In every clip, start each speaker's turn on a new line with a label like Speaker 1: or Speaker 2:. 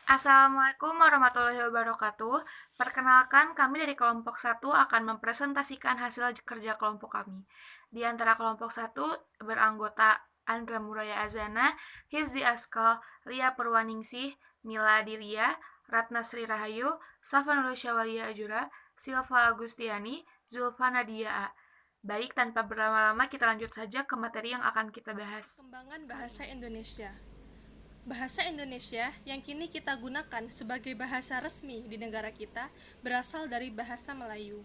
Speaker 1: Assalamualaikum warahmatullahi wabarakatuh. Perkenalkan, kami dari kelompok satu akan mempresentasikan hasil kerja kelompok kami. Di antara kelompok satu beranggota Andra Muraya Azana, Hifzi Askal, Lia Purwaningsih, Mila Diria, Ratna Sri Rahayu, Safa Nurusyawalia Ajura, Silva Agustiani, Zulfa Nadia A. Baik, tanpa berlama-lama kita lanjut saja ke materi yang akan kita bahas.
Speaker 2: Perkembangan bahasa Indonesia. Bahasa Indonesia yang kini kita gunakan sebagai bahasa resmi di negara kita berasal dari bahasa Melayu.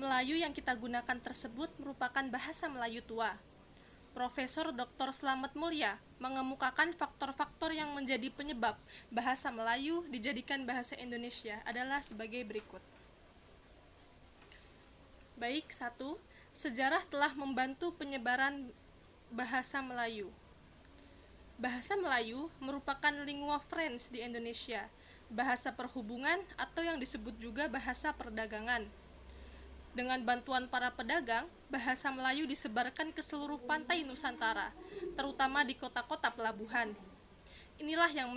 Speaker 2: Melayu yang kita gunakan tersebut merupakan bahasa Melayu tua. Profesor Dr. Slamet Mulia mengemukakan faktor-faktor yang menjadi penyebab bahasa Melayu dijadikan bahasa Indonesia adalah sebagai berikut. Baik, 1. Sejarah telah membantu penyebaran bahasa Melayu. Bahasa Melayu merupakan lingua franca di Indonesia, bahasa perhubungan atau yang disebut juga bahasa perdagangan. Dengan bantuan para pedagang, bahasa Melayu disebarkan ke seluruh pantai Nusantara, terutama di kota-kota pelabuhan. Inilah yang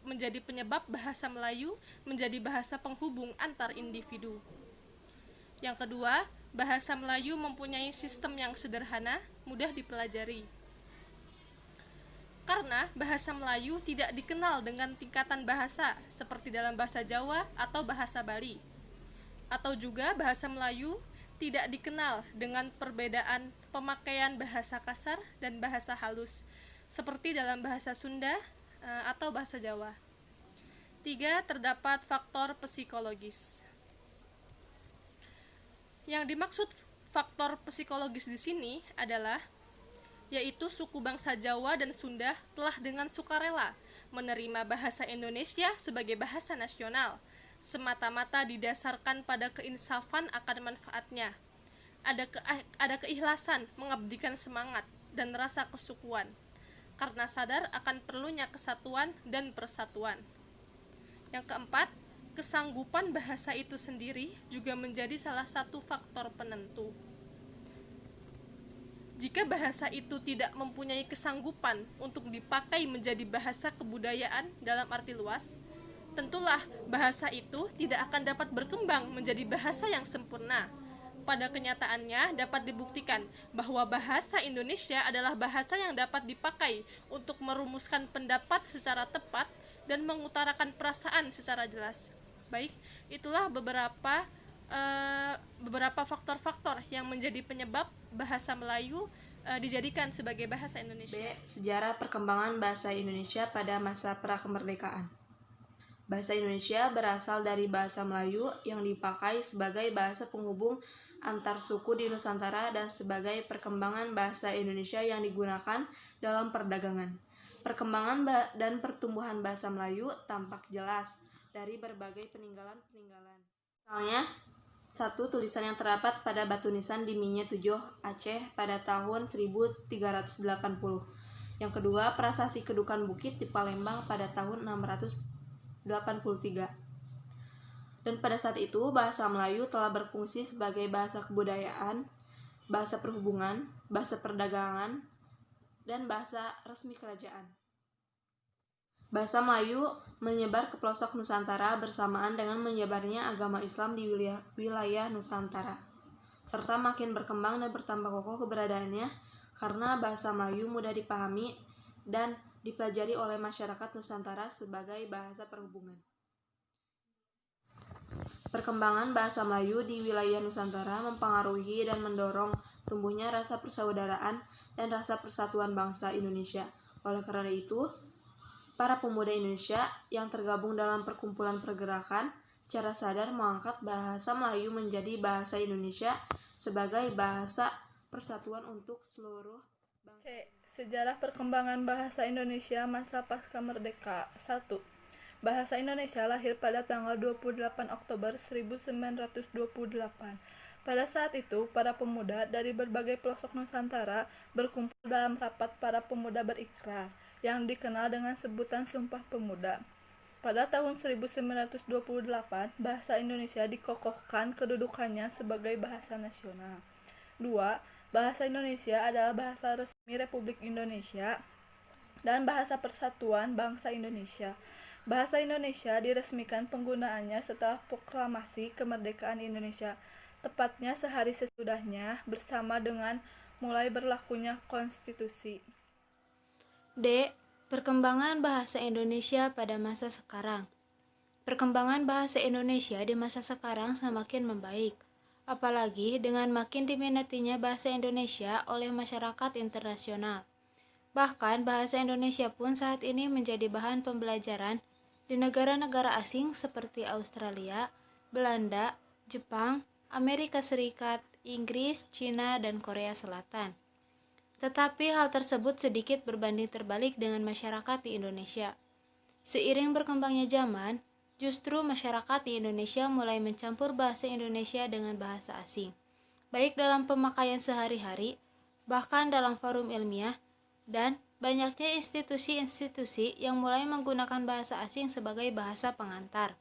Speaker 2: menjadi penyebab bahasa Melayu menjadi bahasa penghubung antar individu. Yang kedua, bahasa Melayu mempunyai sistem yang sederhana, mudah dipelajari. Karena bahasa Melayu tidak dikenal dengan tingkatan bahasa seperti dalam bahasa Jawa atau bahasa Bali. Atau juga bahasa Melayu tidak dikenal dengan perbedaan pemakaian bahasa kasar dan bahasa halus seperti dalam bahasa Sunda atau bahasa Jawa. 3. Terdapat faktor psikologis. Yang dimaksud faktor psikologis di sini adalah yaitu suku bangsa Jawa dan Sunda telah dengan sukarela menerima bahasa Indonesia sebagai bahasa nasional, semata-mata didasarkan pada keinsafan akan manfaatnya. Ada keikhlasan mengabdikan semangat dan rasa kesukuan, karena sadar akan perlunya kesatuan dan persatuan. Yang keempat, kesanggupan bahasa itu sendiri juga menjadi salah satu faktor penentu. Jika bahasa itu tidak mempunyai kesanggupan untuk dipakai menjadi bahasa kebudayaan dalam arti luas, tentulah bahasa itu tidak akan dapat berkembang menjadi bahasa yang sempurna. Pada kenyataannya dapat dibuktikan bahwa bahasa Indonesia adalah bahasa yang dapat dipakai untuk merumuskan pendapat secara tepat dan mengutarakan perasaan secara jelas. Baik, itulah beberapa faktor-faktor yang menjadi penyebab bahasa Melayu dijadikan sebagai bahasa Indonesia.
Speaker 3: B. Sejarah perkembangan bahasa Indonesia pada masa prakemerdekaan. Bahasa Indonesia berasal dari bahasa Melayu yang dipakai sebagai bahasa penghubung antar suku di Nusantara dan sebagai perkembangan bahasa Indonesia yang digunakan dalam perdagangan. Perkembangan dan pertumbuhan bahasa Melayu tampak jelas dari berbagai peninggalan-peninggalan. Misalnya, 1. Tulisan yang terdapat pada batu nisan di Minyak Tujuh, Aceh pada tahun 1380. Yang kedua, prasasti Kedukan Bukit di Palembang pada tahun 683. Dan pada saat itu, bahasa Melayu telah berfungsi sebagai bahasa kebudayaan, bahasa perhubungan, bahasa perdagangan, dan bahasa resmi kerajaan. Bahasa Melayu menyebar ke pelosok Nusantara bersamaan dengan menyebarnya agama Islam di wilayah Nusantara, serta makin berkembang dan bertambah kokoh keberadaannya karena bahasa Melayu mudah dipahami dan dipelajari oleh masyarakat Nusantara sebagai bahasa perhubungan. Perkembangan bahasa Melayu di wilayah Nusantara mempengaruhi dan mendorong tumbuhnya rasa persaudaraan dan rasa persatuan bangsa Indonesia. Oleh karena itu, para pemuda Indonesia yang tergabung dalam perkumpulan pergerakan secara sadar mengangkat bahasa Melayu menjadi bahasa Indonesia sebagai bahasa persatuan untuk seluruh bangsa.
Speaker 4: C. Sejarah perkembangan bahasa Indonesia masa pasca merdeka. 1. Bahasa Indonesia lahir pada tanggal 28 Oktober 1928. Pada saat itu, para pemuda dari berbagai pelosok Nusantara berkumpul dalam rapat para pemuda berikrar, yang dikenal dengan sebutan Sumpah Pemuda. Pada tahun 1928, bahasa Indonesia dikokohkan kedudukannya sebagai bahasa nasional. 2. Bahasa Indonesia adalah bahasa resmi Republik Indonesia dan bahasa persatuan bangsa Indonesia. Bahasa Indonesia diresmikan penggunaannya setelah proklamasi kemerdekaan Indonesia, tepatnya sehari sesudahnya bersama dengan mulai berlakunya konstitusi.
Speaker 5: D. Perkembangan bahasa Indonesia pada masa sekarang. Perkembangan bahasa Indonesia di masa sekarang semakin membaik, apalagi dengan makin diminatinya bahasa Indonesia oleh masyarakat internasional. Bahkan bahasa Indonesia pun saat ini menjadi bahan pembelajaran di negara-negara asing seperti Australia, Belanda, Jepang, Amerika Serikat, Inggris, Cina, dan Korea Selatan. Tetapi hal tersebut sedikit berbanding terbalik dengan masyarakat di Indonesia. Seiring berkembangnya zaman, justru masyarakat di Indonesia mulai mencampur bahasa Indonesia dengan bahasa asing, baik dalam pemakaian sehari-hari, bahkan dalam forum ilmiah, dan banyaknya institusi-institusi yang mulai menggunakan bahasa asing sebagai bahasa pengantar.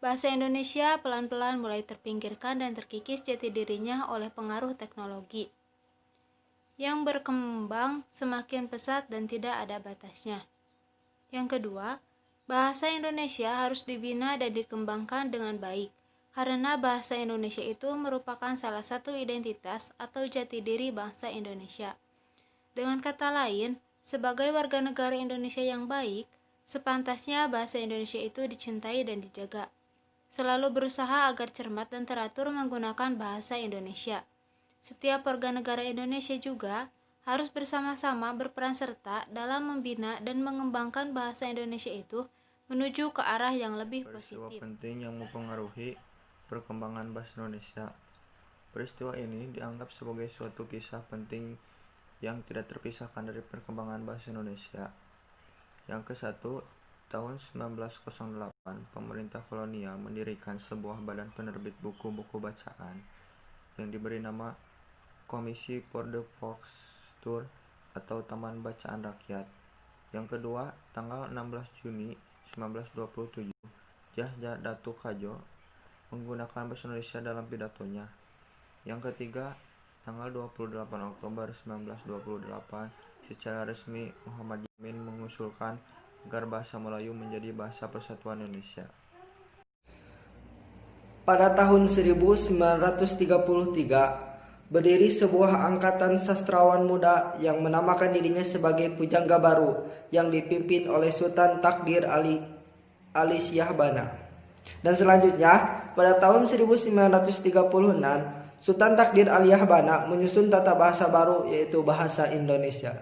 Speaker 5: Bahasa Indonesia pelan-pelan mulai terpinggirkan dan terkikis jati dirinya oleh pengaruh teknologi yang berkembang semakin pesat dan tidak ada batasnya. Yang kedua, bahasa Indonesia harus dibina dan dikembangkan dengan baik, karena bahasa Indonesia itu merupakan salah satu identitas atau jati diri bangsa Indonesia. Dengan kata lain, sebagai warga negara Indonesia yang baik, sepantasnya bahasa Indonesia itu dicintai dan dijaga. Selalu berusaha agar cermat dan teratur menggunakan bahasa Indonesia. Setiap warga negara Indonesia juga harus bersama-sama berperan serta dalam membina dan mengembangkan bahasa Indonesia itu menuju ke arah yang lebih
Speaker 6: Peristiwa
Speaker 5: positif.
Speaker 6: penting yang mempengaruhi perkembangan bahasa Indonesia. Peristiwa ini dianggap sebagai suatu kisah penting yang tidak terpisahkan dari perkembangan bahasa Indonesia. Yang ke-1, tahun 1908, pemerintah kolonial mendirikan sebuah badan penerbit buku-buku bacaan yang diberi nama Komisi for the Volkskultur atau Taman Bacaan Rakyat. Yang kedua, tanggal 16 Juni 1927, Yahya Datuk Kadjo menggunakan bahasa Indonesia dalam pidatonya. Yang ketiga, tanggal 28 Oktober 1928, secara resmi Muhammad Yamin mengusulkan agar bahasa Melayu menjadi bahasa persatuan Indonesia.
Speaker 7: Pada tahun 1933, berdiri sebuah angkatan sastrawan muda yang menamakan dirinya sebagai Pujangga Baru yang dipimpin oleh Sultan Takdir Ali Syahbana. Dan selanjutnya, pada tahun 1936, Sultan Takdir Ali Syahbana menyusun tata bahasa baru yaitu bahasa Indonesia.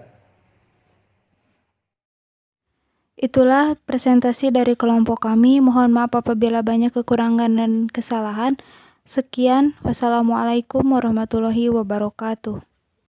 Speaker 5: Itulah presentasi dari kelompok kami. Mohon maaf apabila banyak kekurangan dan kesalahan. Sekian, wassalamualaikum warahmatullahi wabarakatuh.